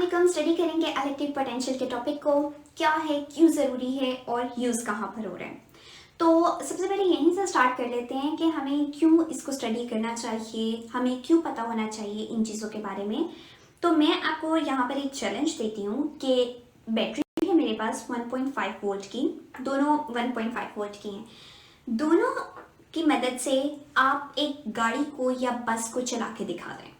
Welcome. Study करेंगे electric potential के topic को, क्या है, क्यों ज़रूरी है और यूज़ कहाँ पर हो रहा है। तो सबसे पहले यहीं से स्टार्ट कर लेते हैं कि हमें क्यों इसको स्टडी करना चाहिए, हमें क्यों पता होना चाहिए इन चीज़ों के बारे में। तो मैं आपको यहाँ पर एक चैलेंज देती हूँ कि बैटरी है मेरे पास 1.5 वोल्ट की, दोनों 1.5 वोल्ट की हैं। दोनों की मदद से आप एक गाड़ी को या बस को चला के दिखा दें,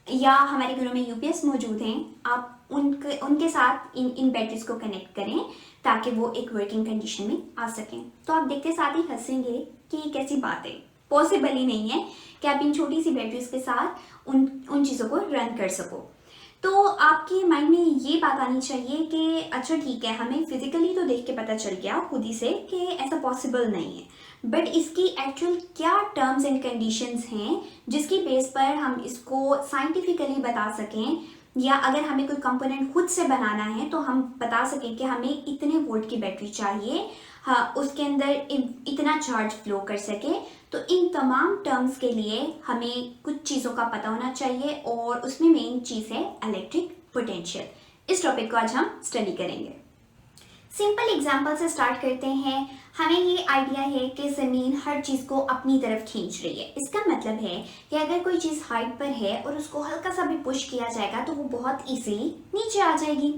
या हमारे घरों में यूपीएस मौजूद हैं, आप उनके साथ इन बैटरीज को कनेक्ट करें ताकि वो एक वर्किंग कंडीशन में आ सकें। तो आप देखते साथ ही हंसेंगे कि ये कैसी बात है, पॉसिबल ही नहीं है कि आप इन छोटी सी बैटरीज के साथ उन चीज़ों को रन कर सको। तो आपके माइंड में ये बात आनी चाहिए कि अच्छा ठीक है, हमें फिजिकली तो देख के पता चल गया खुद ही से कि ऐसा पॉसिबल नहीं है, बट इसकी एक्चुअल क्या टर्म्स एंड कंडीशंस हैं जिसकी बेस पर हम इसको साइंटिफिकली बता सकें, या अगर हमें कोई कंपोनेंट खुद से बनाना है तो हम बता सकें कि हमें इतने वोल्ट की बैटरी चाहिए, हाँ उसके अंदर इतना चार्ज फ्लो कर सके। तो इन तमाम टर्म्स के लिए हमें कुछ चीज़ों का पता होना चाहिए और उसमें मेन चीज़ है इलेक्ट्रिक पोटेंशियल। इस टॉपिक को आज हम स्टडी करेंगे। सिंपल एग्जाम्पल से स्टार्ट करते हैं। हमें ये आइडिया है कि ज़मीन हर चीज़ को अपनी तरफ खींच रही है। इसका मतलब है कि अगर कोई चीज़ हाइट पर है और उसको हल्का सा भी पुश किया जाएगा तो वो बहुत इजीली नीचे आ जाएगी।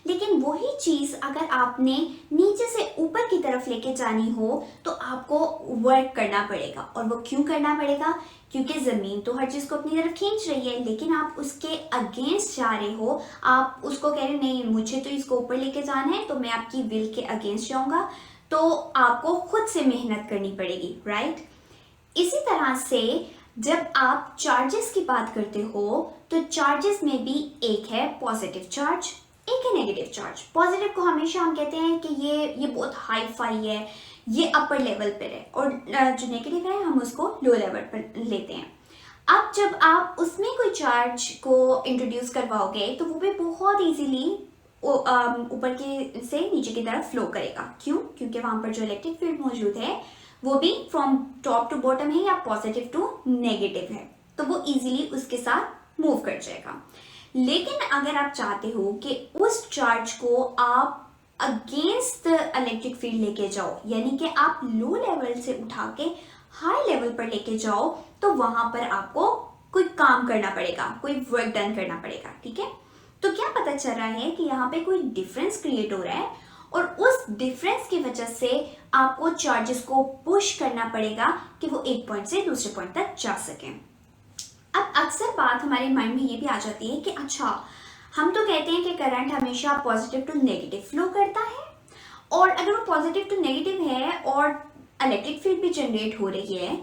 लेकिन वही चीज़ अगर आपने नीचे से ऊपर की तरफ लेके जानी हो तो आपको वर्क करना पड़ेगा। और वो क्यों करना पड़ेगा? क्योंकि ज़मीन तो हर चीज़ को अपनी तरफ खींच रही है, लेकिन आप उसके अगेंस्ट जा रहे हो। आप उसको कह रहे नहीं, मुझे तो इसको ऊपर लेके जाना है, तो मैं आपकी विल के अगेंस्ट जाऊंगा, तो आपको खुद से मेहनत करनी पड़ेगी, राइट। इसी तरह से जब आप चार्जेस की बात करते हो तो चार्जेस में भी एक है पॉजिटिव चार्ज, एक है नेगेटिव चार्ज। पॉजिटिव को हमेशा हम कहते हैं कि ये बहुत हाई फाई है, ये अपर लेवल पर है, और जो नेगेटिव है हम उसको लो लेवल पर लेते हैं। अब जब आप उसमें कोई चार्ज को इंट्रोड्यूस करवाओगे तो वो भी बहुत इजीली ऊपर के से नीचे की तरफ फ्लो करेगा। क्यों? क्योंकि वहां पर जो इलेक्ट्रिक फील्ड मौजूद है वो भी फ्रॉम टॉप टू बॉटम है या पॉजिटिव टू नेगेटिव है, तो वो इजीली उसके साथ मूव कर जाएगा। लेकिन अगर आप चाहते हो कि उस चार्ज को आप अगेंस्ट इलेक्ट्रिक फील्ड लेके जाओ, यानी कि आप लो लेवल से उठा के हाई लेवल पर लेके जाओ, तो वहां पर आपको कोई काम करना पड़ेगा, कोई वर्क डन करना पड़ेगा, ठीक है। तो क्या पता चल रहा है कि यहाँ पे कोई डिफरेंस क्रिएट हो रहा है और उस डिफरेंस की वजह से आपको चार्जेस को पुश करना पड़ेगा कि वो एक पॉइंट से दूसरे पॉइंट तक जा सकें। अब अक्सर बात हमारे माइंड में ये भी आ जाती है कि अच्छा, हम तो कहते हैं कि करंट हमेशा पॉजिटिव टू नेगेटिव फ्लो करता है, और अगर वो पॉजिटिव टू नेगेटिव है और इलेक्ट्रिक फील्ड भी जनरेट हो रही है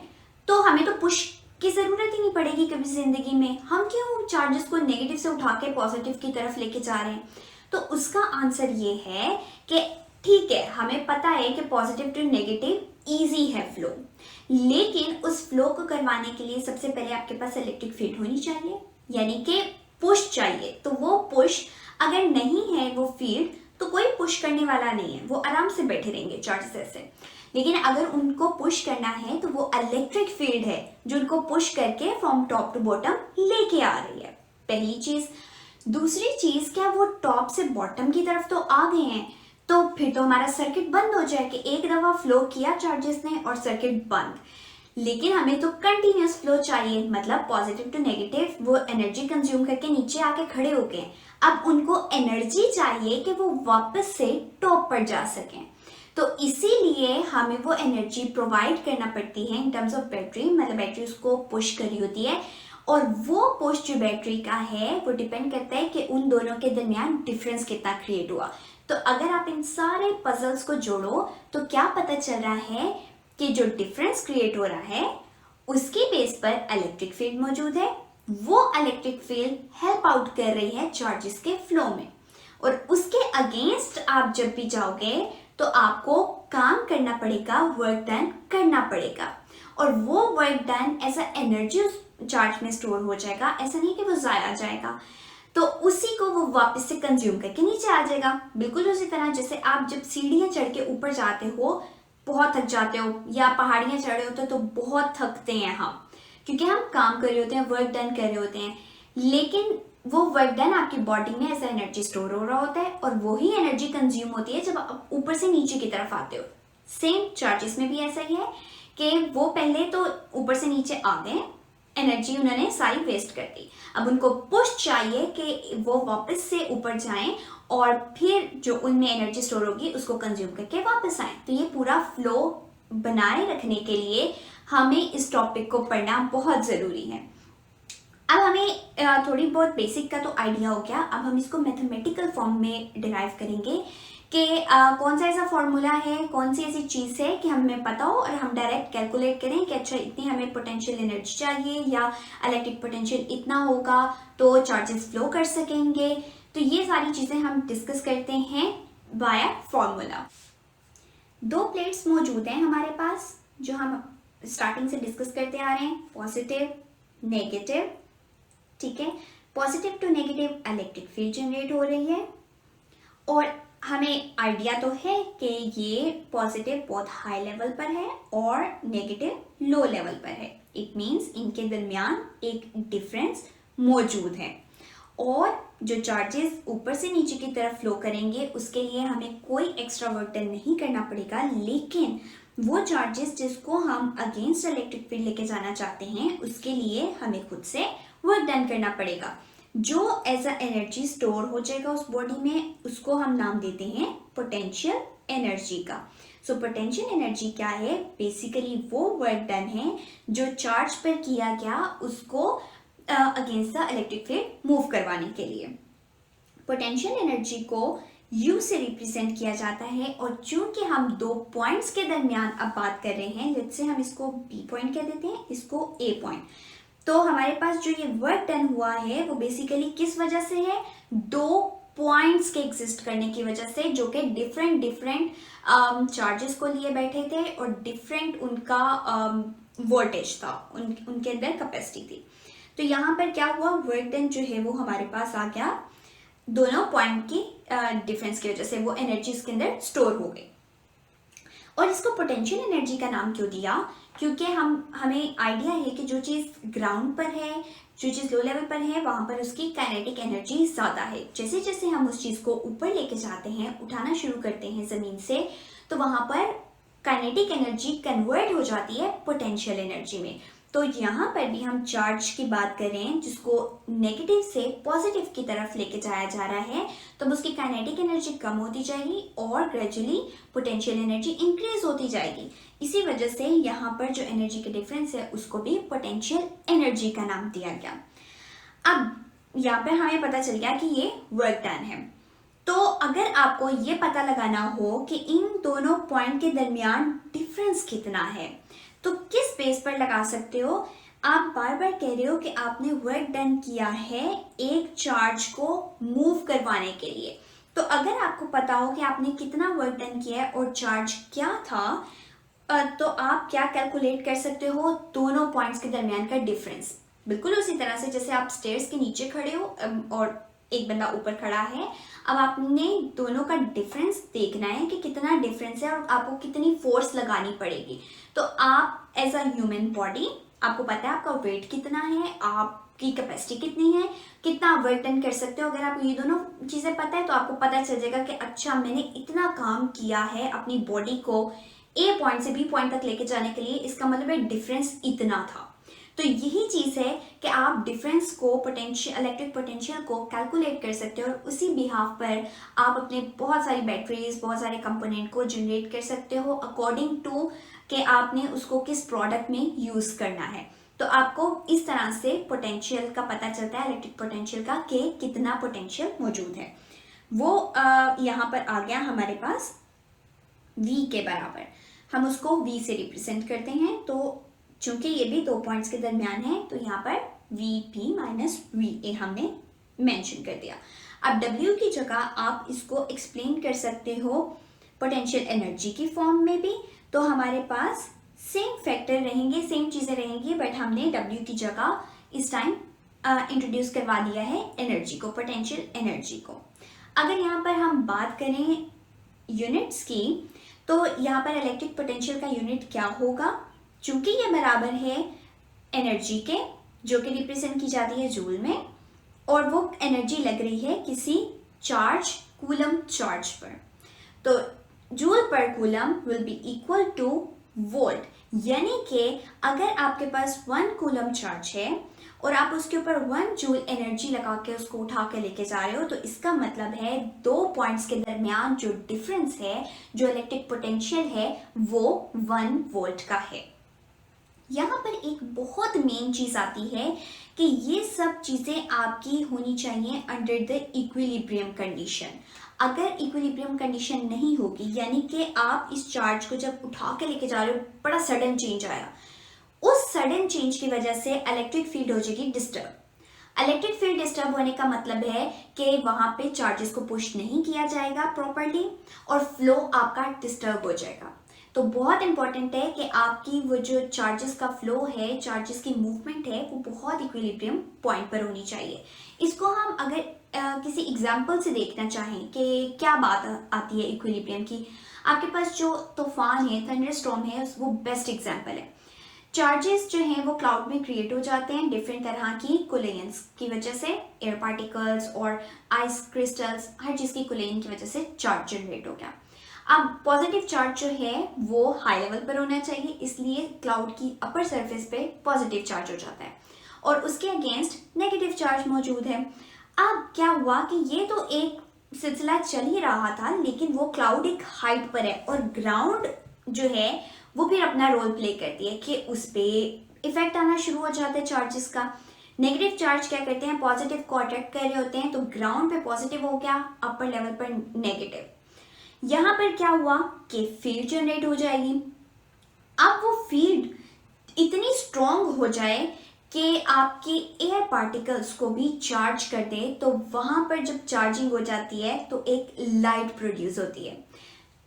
तो हमें तो पुश की जरूरत ही नहीं पड़ेगी कभी जिंदगी में। हम क्यों चार्जेस को नेगेटिव से उठा के पॉजिटिव की तरफ लेके जा रहे हैं? तो उसका आंसर ये है कि ठीक है, हमें पता है कि पॉजिटिव टू नेगेटिव इजी है फ्लो, लेकिन उस फ्लो को करवाने के लिए सबसे पहले आपके पास इलेक्ट्रिक फील्ड होनी चाहिए, यानी कि पुश चाहिए। तो वो पुश अगर नहीं है, वो फील्ड, तो कोई पुश करने वाला नहीं है, वो आराम से बैठे रहेंगे चार्जेस ऐसे। लेकिन अगर उनको पुश करना है तो वो इलेक्ट्रिक फील्ड है जो उनको पुश करके फ्रॉम टॉप टू बॉटम लेके आ रही है, पहली चीज। दूसरी चीज, क्या वो टॉप से बॉटम की तरफ तो आ गए हैं, तो फिर तो हमारा सर्किट बंद हो जाए कि एक दफा फ्लो किया चार्जेस ने और सर्किट बंद। लेकिन हमें तो कंटिन्यूस फ्लो चाहिए, मतलब पॉजिटिव टू नेगेटिव वो एनर्जी कंज्यूम करके नीचे आके खड़े हो गए। अब उनको एनर्जी चाहिए कि वो वापस से टॉप पर जा सकें, तो इसीलिए हमें वो एनर्जी प्रोवाइड करना पड़ती है इन टर्म्स ऑफ बैटरी, मतलब बैटरी उसको पुश कर रही होती है। और वो पुश जो बैटरी का है वो डिपेंड करता है कि उन दोनों के दरमियान डिफरेंस कितना क्रिएट हुआ। तो अगर आप इन सारे पजल्स को जोड़ो तो क्या पता चल रहा है कि जो डिफरेंस क्रिएट हो रहा है उसके बेस पर इलेक्ट्रिक फील्ड मौजूद है। वो इलेक्ट्रिक फील्ड हेल्प आउट कर रही है चार्जेस के फ्लो में, और उसके अगेंस्ट आप जब भी जाओगे तो आपको काम करना पड़ेगा, वर्क डन करना पड़ेगा, और वो work done as a energy उस चार्ज में स्टोर हो जाएगा। ऐसा नहीं कि वो जाया जाएगा, तो उसी को वो वापस से कंज्यूम करके नीचे आ जाएगा। बिल्कुल उसी तरह जैसे आप जब सीढ़ियां चढ़ के ऊपर जाते हो, बहुत थक जाते हो, या पहाड़ियां चढ़ रहे होते हो तो बहुत थकते हैं हम, क्योंकि हम काम कर रहे होते हैं, वर्क डन कर रहे होते हैं। लेकिन वो वर्क डन आपकी बॉडी में ऐसा एनर्जी स्टोर हो रहा होता है और वही एनर्जी कंज्यूम होती है जब आप ऊपर से नीचे की तरफ आते हो। सेम चार्जेस में भी ऐसा ही है कि वो पहले तो ऊपर से नीचे आ गए, एनर्जी उन्होंने सारी वेस्ट कर दी, अब उनको पुश चाहिए कि वो वापस से ऊपर जाएं और फिर जो उनमें एनर्जी स्टोर होगी उसको कंज्यूम करके वापस आए। तो ये पूरा फ्लो बनाए रखने के लिए हमें इस टॉपिक को पढ़ना बहुत ज़रूरी है। अब हमें थोड़ी बहुत बेसिक का तो आइडिया हो गया, अब हम इसको मैथमेटिकल फॉर्म में डिराइव करेंगे कि कौन सा ऐसा फॉर्मूला है, कौन सी ऐसी चीज़ है कि हमें पता हो और हम डायरेक्ट कैलकुलेट करें कि अच्छा इतनी हमें पोटेंशियल एनर्जी चाहिए या इलेक्ट्रिक पोटेंशियल इतना होगा तो चार्जेस फ्लो कर सकेंगे। तो ये सारी चीज़ें हम डिस्कस करते हैं वाया फॉर्मूला। दो प्लेट्स मौजूद हैं हमारे पास जो हम स्टार्टिंग से डिस्कस करते आ रहे हैं, पॉजिटिव नेगेटिव, ठीक है। Positive to negative electric field generate हो रही है और हमें आइडिया तो है कि ये पॉजिटिव बहुत हाई लेवल पर है और नेगेटिव लो लेवल पर है। इट मीन्स इनके दरमियान एक डिफरेंस मौजूद है और जो चार्जेस ऊपर से नीचे की तरफ फ्लो करेंगे उसके लिए हमें कोई एक्स्ट्रा वर्क डन नहीं करना पड़ेगा, लेकिन वो चार्जेस जिसको हम अगेंस्ट इलेक्ट्रिक फील्ड लेके जाना चाहते हैं उसके लिए हमें खुद से वर्क डन करना पड़ेगा। जो एज अ एनर्जी स्टोर हो जाएगा उस बॉडी में उसको हम नाम देते हैं पोटेंशियल एनर्जी का। सो पोटेंशियल एनर्जी क्या है? बेसिकली वो वर्क डन है जो चार्ज पर किया गया उसको against the electric field move करवाने के लिए। पोटेंशियल एनर्जी को U से रिप्रेजेंट किया जाता है और चूंकि हम दो पॉइंट्स के दरमियान अब बात कर रहे हैं, लेट्स से हम इसको B पॉइंट कह देते हैं, इसको A पॉइंट, तो हमारे पास जो ये वर्क डन हुआ है वो बेसिकली किस वजह से है? दो पॉइंट्स के एग्जिस्ट करने की वजह से जो कि डिफरेंट चार्जेस को लिए बैठे थे और डिफरेंट उनका वोल्टेज था, उनके अंदर कैपेसिटी थी। तो यहाँ पर क्या हुआ? वर्क डन जो है वो हमारे पास आ गया दोनों पॉइंट की डिफरेंस की वजह से, वो एनर्जी इसके अंदर स्टोर हो गई। और इसको पोटेंशियल एनर्जी का नाम क्यों दिया? क्योंकि हमें आइडिया है कि जो चीज़ ग्राउंड पर है, जो चीज़ लो लेवल पर है, वहाँ पर उसकी काइनेटिक एनर्जी ज़्यादा है। जैसे जैसे हम उस चीज़ को ऊपर लेके जाते हैं, उठाना शुरू करते हैं ज़मीन से, तो वहाँ पर काइनेटिक एनर्जी कन्वर्ट हो जाती है पोटेंशियल एनर्जी में। तो यहाँ पर भी हम चार्ज की बात करें जिसको नेगेटिव से पॉजिटिव की तरफ लेके जाया जा रहा है, तो उसकी काइनेटिक एनर्जी कम होती जाएगी और ग्रेजुअली पोटेंशियल एनर्जी इंक्रीज होती जाएगी। इसी वजह से यहाँ पर जो एनर्जी के डिफरेंस है उसको भी पोटेंशियल एनर्जी का नाम दिया गया। अब यहाँ पर हमें पता चल गया कि ये वर्क डन है। तो अगर आपको ये पता लगाना हो कि इन दोनों पॉइंट के दरमियान डिफरेंस कितना है तो किस बेस पर लगा सकते हो? आप बार बार कह रहे हो कि आपने वर्क डन किया है एक चार्ज को मूव करवाने के लिए, तो अगर आपको पता हो कि आपने कितना वर्क डन किया है और चार्ज क्या था, तो आप क्या कैलकुलेट कर सकते हो? दोनों पॉइंट्स के दरमियान का डिफरेंस। बिल्कुल उसी तरह से जैसे आप स्टेयर्स के नीचे खड़े हो और एक बंदा ऊपर खड़ा है, अब आपने दोनों का डिफरेंस देखना है कि कितना डिफरेंस है और आपको कितनी फोर्स लगानी पड़ेगी। तो आप एज अ ह्यूमन बॉडी, आपको पता है आपका वेट कितना है, आपकी कैपेसिटी कितनी है, कितना आप वर्क डन कर सकते हो। अगर आपको ये दोनों चीज़ें पता है तो आपको पता चल जाएगा कि अच्छा मैंने इतना काम किया है अपनी बॉडी को A पॉइंट से B पॉइंट तक लेके जाने के लिए, इसका मतलब है डिफरेंस इतना था। तो यही चीज़ है कि आप डिफरेंस को पोटेंशियल, इलेक्ट्रिक पोटेंशियल को कैलकुलेट कर सकते हो और उसी बिहाफ पर आप अपने बहुत सारी बैटरीज, बहुत सारे कंपोनेंट को जनरेट कर सकते हो अकॉर्डिंग टू कि आपने उसको किस प्रोडक्ट में यूज़ करना है। तो आपको इस तरह से पोटेंशियल का पता चलता है, इलेक्ट्रिक पोटेंशियल का, कि कितना पोटेंशियल मौजूद है। वो यहाँ पर आ गया हमारे पास V के बराबर, हम उसको V से रिप्रेजेंट करते हैं। तो चूंकि ये भी दो पॉइंट्स के दरमियान है तो यहाँ पर VP माइनस VA हमने मेंशन कर दिया। अब W की जगह आप इसको एक्सप्लेन कर सकते हो पोटेंशियल एनर्जी की फॉर्म में भी, तो हमारे पास सेम फैक्टर रहेंगे, सेम चीज़ें रहेंगी, बट हमने W की जगह इस टाइम इंट्रोड्यूस करवा दिया है एनर्जी को, पोटेंशियल एनर्जी को। अगर यहाँ पर हम बात करें यूनिट्स की, तो यहाँ पर इलेक्ट्रिक पोटेंशियल का यूनिट क्या होगा? चूंकि ये बराबर है एनर्जी के, जो कि रिप्रेजेंट की जाती है जूल में, और वो एनर्जी लग रही है किसी चार्ज, कूलम चार्ज पर। तो जूल पर coulomb will be equal two volt, यानी कि अगर आपके पास 1 कूलम चार्ज है और आप उसके ऊपर 1 जूल एनर्जी लगा के उसको उठा के लेके जा रहे हो, तो इसका मतलब है 2 पॉइंट्स के दरमियान जो डिफरेंस है, जो इलेक्ट्रिक पोटेंशियल है, वो 1 वोल्ट का है। यहाँ पर एक बहुत मेन चीज आती है कि ये सब चीजें आपकी होनी चाहिए अंडर द इक्विलिब्रियम कंडीशन। अगर इक्विलिब्रियम कंडीशन नहीं होगी, यानी कि आप इस चार्ज को जब उठा के लेके जा रहे हो, बड़ा सडन चेंज आया, उस सडन चेंज की वजह से इलेक्ट्रिक फील्ड हो जाएगी डिस्टर्ब। इलेक्ट्रिक फील्ड डिस्टर्ब होने का मतलब है कि वहां पे चार्जेस को पुश नहीं किया जाएगा प्रॉपर्ली और फ्लो आपका डिस्टर्ब हो जाएगा। तो बहुत इंपॉर्टेंट है कि आपकी वो जो चार्जेस का फ्लो है, चार्जेस की मूवमेंट है, वो बहुत इक्विलिब्रियम पॉइंट पर होनी चाहिए। इसको हम अगर किसी एग्जाम्पल से देखना चाहें कि क्या बात आती है इक्विलिब्रियम की, आपके पास जो तूफान है, थंडरस्टॉर्म है, वो बेस्ट एग्जाम्पल है। चार्जेस जो हैं वो क्लाउड में क्रिएट हो जाते हैं डिफरेंट तरह की कोलिजन्स की वजह से, एयर पार्टिकल्स और आइस क्रिस्टल्स, हर चीज़ की कोलिजन की वजह से चार्ज जनरेट हो गया। अब पॉजिटिव चार्ज जो है वो हाई लेवल पर होना चाहिए, इसलिए क्लाउड की अपर सरफेस पे पॉजिटिव चार्ज हो जाता है और उसके अगेंस्ट नेगेटिव चार्ज मौजूद है। अब क्या हुआ कि ये तो एक सिलसिला चल ही रहा था, लेकिन वो क्लाउड एक हाइट पर है और ग्राउंड जो है वो फिर अपना रोल प्ले करती है कि उस पर इफेक्ट आना शुरू हो जाता है चार्जेस का। नेगेटिव चार्ज क्या करते हैं, पॉजिटिव को अट्रैक्ट कर रहे होते हैं, तो ग्राउंड पे पॉजिटिव हो गया, अपर लेवल पर नेगेटिव। यहां पर क्या हुआ कि फील्ड जनरेट हो जाएगी। अब वो फील्ड इतनी स्ट्रॉन्ग हो जाए कि आपके एयर पार्टिकल्स को भी चार्ज कर दे, तो वहां पर जब चार्जिंग हो जाती है तो एक लाइट प्रोड्यूस होती है।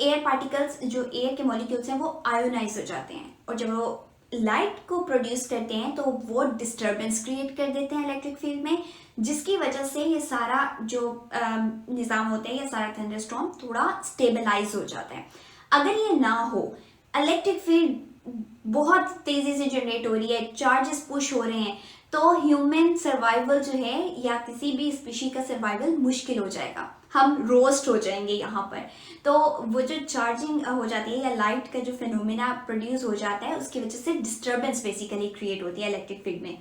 एयर पार्टिकल्स, जो एयर के मॉलिक्यूल्स हैं, वो आयोनाइज हो जाते हैं और जब वो लाइट को प्रोड्यूस करते हैं तो वो डिस्टर्बेंस क्रिएट कर देते हैं इलेक्ट्रिक फील्ड में, जिसकी वजह से ये सारा जो निज़ाम होता है, ये सारा थंडरस्टॉर्म थोड़ा स्टेबलाइज हो जाता है। अगर ये ना हो, इलेक्ट्रिक फील्ड बहुत तेजी से जनरेट हो रही है, चार्जेस पुश हो रहे हैं, तो ह्यूमन सर्वाइवल जो है या किसी भी स्पीशी का सर्वाइवल मुश्किल हो जाएगा, हम रोस्ट हो जाएंगे यहाँ पर। तो वो जो चार्जिंग हो जाती है या लाइट का जो फिनोमेना प्रोड्यूस हो जाता है, उसकी वजह से डिस्टर्बेंस बेसिकली क्रिएट होती है इलेक्ट्रिक फील्ड में।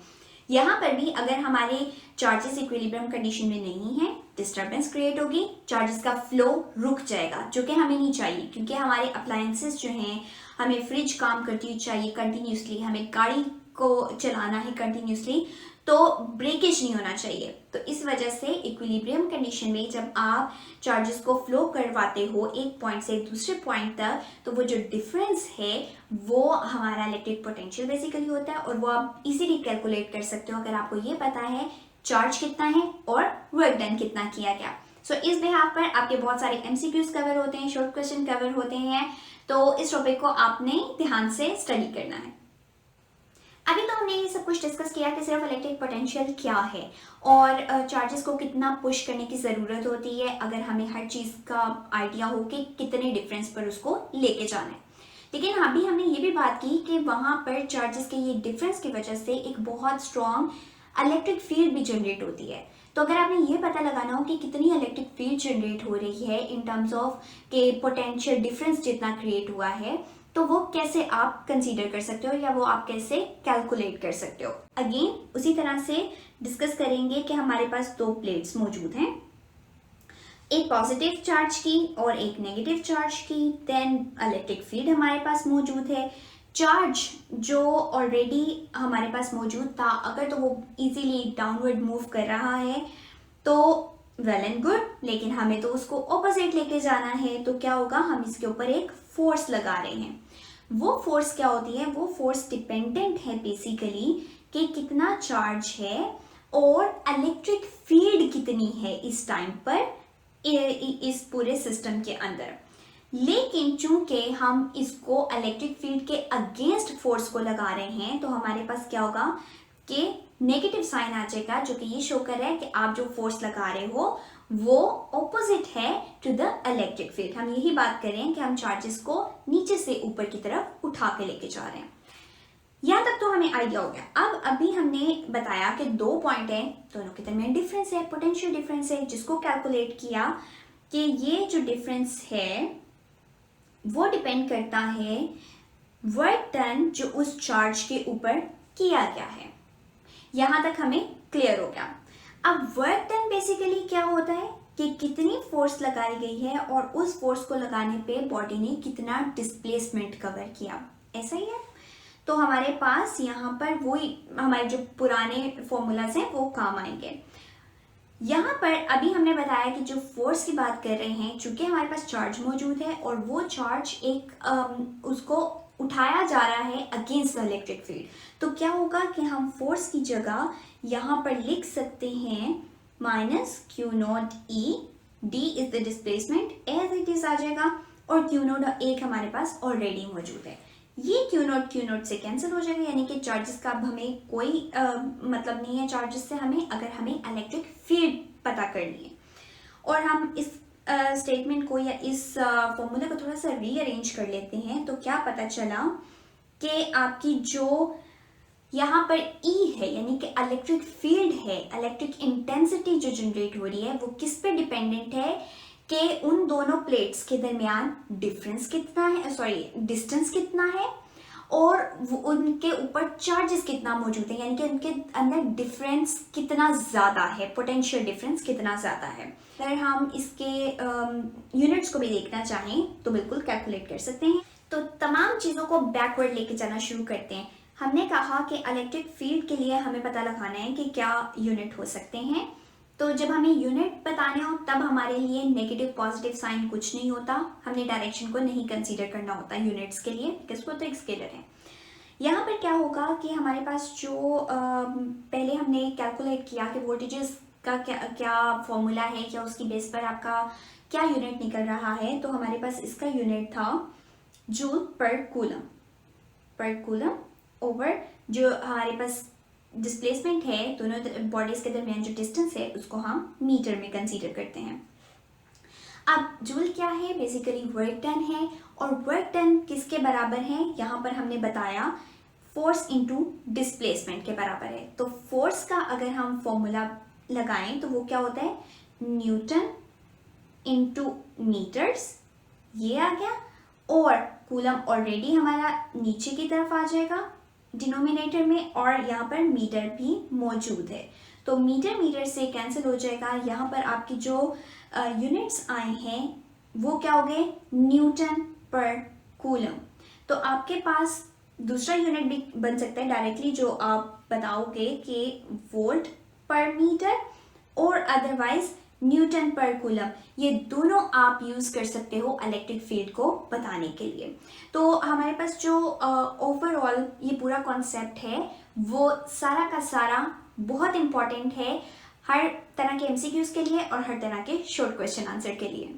यहाँ पर भी अगर हमारे चार्जेस इक्विलिब्रियम कंडीशन में नहीं है, डिस्टर्बेंस क्रिएट होगी, चार्जेस का फ्लो रुक जाएगा, जो कि हमें नहीं चाहिए, क्योंकि हमारे अप्लायंसेस जो हैं, हमें फ्रिज काम करती हुई चाहिए कंटिन्यूसली, हमें गाड़ी को चलाना है कंटिन्यूसली, तो ब्रेकेज नहीं होना चाहिए। तो इस वजह से इक्विलिब्रियम कंडीशन में जब आप चार्जेस को फ्लो करवाते हो एक पॉइंट से दूसरे पॉइंट तक, तो वो जो डिफरेंस है वो हमारा इलेक्ट्रिक पोटेंशियल बेसिकली होता है और वो आप इजीली कैलकुलेट कर सकते हो अगर आपको ये पता है चार्ज कितना है और वर्क डन कितना किया गया। सो इस बिहाफ पर आपके बहुत सारे एमसीक्यूज कवर होते हैं, शॉर्ट क्वेश्चन कवर होते हैं, तो इस टॉपिक को आपने ध्यान से स्टडी करना है। अभी तो हमने ये सब कुछ डिस्कस किया कि सिर्फ इलेक्ट्रिक पोटेंशियल क्या है और चार्जेस को कितना पुश करने की ज़रूरत होती है अगर हमें हर चीज़ का आइडिया हो कि कितने डिफरेंस पर उसको लेके जाना है। लेकिन अभी हमने ये भी बात की कि वहाँ पर चार्जेस के ये डिफरेंस की वजह से एक बहुत स्ट्रॉन्ग इलेक्ट्रिक फील्ड भी जनरेट होती है। तो अगर आपने ये पता लगाना हो कि कितनी इलेक्ट्रिक फील्ड जनरेट हो रही है इन टर्म्स ऑफ के पोटेंशियल डिफरेंस जितना क्रिएट हुआ है, तो वो कैसे आप कंसीडर कर सकते हो या वो आप कैसे कैलकुलेट कर सकते हो। अगेन उसी तरह से डिस्कस करेंगे कि हमारे पास 2 प्लेट्स मौजूद हैं, एक पॉजिटिव चार्ज की और एक नेगेटिव चार्ज की। देन इलेक्ट्रिक फील्ड हमारे पास मौजूद है, चार्ज जो ऑलरेडी हमारे पास मौजूद था, अगर तो वो इजीली डाउनवर्ड मूव कर रहा है तो वेल एंड गुड, लेकिन हमें तो उसको ऑपोजिट लेके जाना है, तो क्या होगा, हम इसके ऊपर एक फोर्स लगा रहे हैं। वो फोर्स क्या होती है, वो फोर्स डिपेंडेंट है बेसिकली कि कितना चार्ज है और इलेक्ट्रिक फील्ड कितनी है इस टाइम पर इस पूरे सिस्टम के अंदर। लेकिन चूंकि हम इसको इलेक्ट्रिक फील्ड के अगेंस्ट फोर्स को लगा रहे हैं, तो हमारे पास क्या होगा कि नेगेटिव साइन आ जाएगा, जो कि ये शो कर रहा है कि आप जो फोर्स लगा रहे हो वो ऑपोजिट है टू द इलेक्ट्रिक फील्ड। हम यही बात कर रहे हैं कि हम चार्जेस को नीचे से ऊपर की तरफ उठा के लेके जा रहे हैं। यहाँ तक तो हमें आइडिया हो गया। अब अभी हमने बताया कि दो पॉइंट है, दोनों के दरमियान डिफरेंस है, पोटेंशियल डिफरेंस है, जिसको कैलकुलेट किया कि ये जो डिफरेंस है वो डिपेंड करता है वर्क डन जो उस चार्ज के ऊपर किया गया है। यहां तक हमें क्लियर हो गया। अब वर्क डन बेसिकली क्या होता है कि कितनी फोर्स लगाई गई है और उस फोर्स को लगाने पे बॉडी ने कितना डिस्प्लेसमेंट कवर किया, ऐसा ही है। तो हमारे पास यहाँ पर वही हमारे जो पुराने फॉर्मूलाज हैं वो काम आएंगे। यहाँ पर अभी हमने बताया कि जो फोर्स की बात कर रहे हैं, चूंकि हमारे पास चार्ज मौजूद है और वो चार्ज एक उसको उठाया जा रहा है अगेंस्ट द इलेक्ट्रिक फील्ड, तो क्या होगा कि हम फोर्स की जगह यहाँ पर लिख सकते हैं minus Q naught E, D is the displacement as it is आ जाएगा, और क्यू नॉट एक हमारे पास ऑलरेडी मौजूद है। ये क्यू नॉट से कैंसिल हो जाएगा, यानी कि चार्जेस का अब हमें कोई मतलब नहीं है चार्जेस से हमें, अगर हमें इलेक्ट्रिक फील्ड पता करनी है। और हम इस स्टेटमेंट को या इस फॉर्मूले को थोड़ा सा रीअरेंज कर लेते हैं, तो क्या पता चला कि आपकी जो यहाँ पर ई है यानी कि इलेक्ट्रिक फील्ड है, इलेक्ट्रिक इंटेंसिटी जो जनरेट हो रही है वो किस पे डिपेंडेंट है कि उन दोनों प्लेट्स के दरमियान डिफरेंस कितना है, सॉरी डिस्टेंस कितना है, और उनके ऊपर चार्जेस कितना मौजूद है, यानी कि उनके अंदर डिफरेंस कितना ज़्यादा है, पोटेंशियल डिफरेंस कितना ज़्यादा है। अगर हम इसके यूनिट्स को भी देखना चाहें तो बिल्कुल कैलकुलेट कर सकते हैं। तो तमाम चीज़ों को बैकवर्ड लेके जाना शुरू करते हैं। हमने कहा कि इलेक्ट्रिक फील्ड के लिए हमें पता लगाना है कि क्या यूनिट हो सकते हैं। तो जब हमें यूनिट बताने हो तब हमारे लिए नेगेटिव पॉजिटिव साइन कुछ नहीं होता, हमने डायरेक्शन को नहीं कंसीडर करना होता यूनिट्स के लिए, किसको तो एक स्केलर है। यहाँ पर क्या होगा कि हमारे पास जो पहले हमने कैलकुलेट किया कि वोल्टेजेस का क्या क्या फॉर्मूला है, क्या उसकी बेस पर आपका क्या यूनिट निकल रहा है, तो हमारे पास इसका यूनिट था जूल पर कूलम ओवर जो हमारे पास डिस्प्लेसमेंट है, दोनों बॉडीज के दरमियान जो डिस्टेंस है उसको हम मीटर में कंसीडर करते हैं। अब जूल क्या है, बेसिकली वर्क डन है, और वर्क डन किसके बराबर है, यहाँ पर हमने बताया फोर्स इनटू डिस्प्लेसमेंट के बराबर है। तो फोर्स का अगर हम फॉर्मूला लगाएं तो वो क्या होता है, न्यूटन इनटू मीटर्स, ये आ गया, और कूलम ऑलरेडी हमारा नीचे की तरफ आ जाएगा डिनोमिनेटर में, और यहाँ पर मीटर भी मौजूद है, तो मीटर से कैंसिल हो जाएगा। यहाँ पर आपकी जो यूनिट्स आए हैं वो क्या हो गए, न्यूटन पर कूलम। तो आपके पास दूसरा यूनिट भी बन सकता है डायरेक्टली, जो आप बताओगे कि वोल्ट पर मीटर, और अदरवाइज न्यूटन पर कूलम, ये दोनों आप यूज कर सकते हो इलेक्ट्रिक फील्ड को बताने के लिए। तो हमारे पास जो ओवरऑल ये पूरा कॉन्सेप्ट है वो सारा का सारा बहुत इंपॉर्टेंट है हर तरह के एमसीक्यूज के लिए और हर तरह के शॉर्ट क्वेश्चन आंसर के लिए।